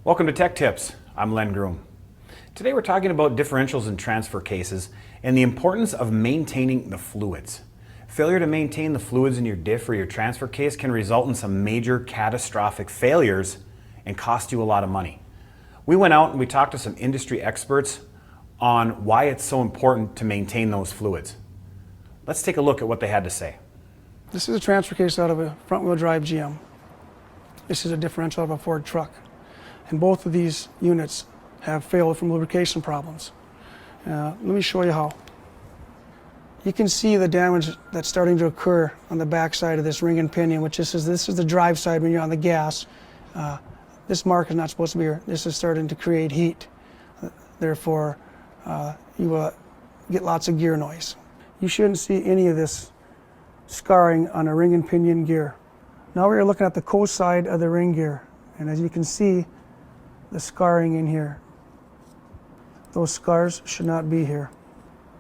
Welcome to Tech Tips. I'm Len Groom. Today we're talking about differentials and transfer cases and the importance of maintaining the fluids. Failure to maintain the fluids in your diff or your transfer case can result in some major catastrophic failures and cost you a lot of money. We went out and we talked to some industry experts on why it's so important to maintain those fluids. Let's take a look at what they had to say. This is a transfer case out of a front-wheel drive GM. This is a differential of a Ford truck. And both of these units have failed from lubrication problems. Let me show you how. You can see the damage that's starting to occur on the back side of this ring and pinion, which this is the drive side when you're on the gas. This mark is not supposed to be here. This is starting to create heat. Therefore, you will get lots of gear noise. You shouldn't see any of this scarring on a ring and pinion gear. Now we're looking at the coast side of the ring gear, and as you can see, the scarring in here. Those scars should not be here.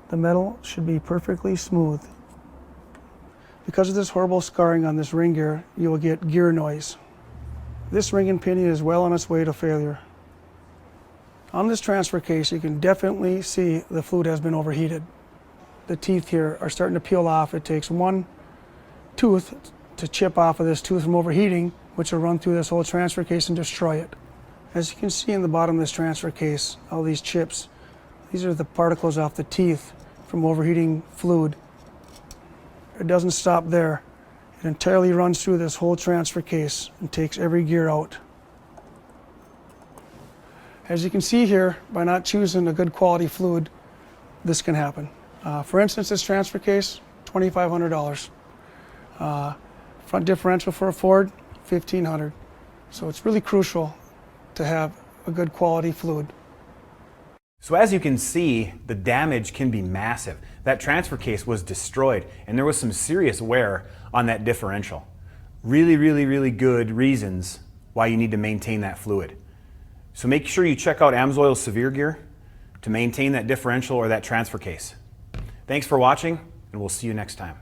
The metal should be perfectly smooth. Because of this horrible scarring on this ring gear, you will get gear noise. This ring and pinion is well on its way to failure. On this transfer case, you can definitely see the fluid has been overheated. The teeth here are starting to peel off. It takes one tooth to chip off of this tooth from overheating, which will run through this whole transfer case and destroy it. As you can see in the bottom of this transfer case, all these chips, these are the particles off the teeth from overheating fluid. It doesn't stop there. It entirely runs through this whole transfer case and takes every gear out. As you can see here, by not choosing a good quality fluid, this can happen. For instance, this transfer case, $2,500. Front differential for a Ford, $1,500. So it's really crucial to have a good quality fluid. So as you can see, the damage can be massive. That transfer case was destroyed and there was some serious wear on that differential. Really good reasons why you need to maintain that fluid. So make sure you check out Amsoil Severe Gear to maintain that differential or that transfer case. Thanks for watching, and we'll see you next time.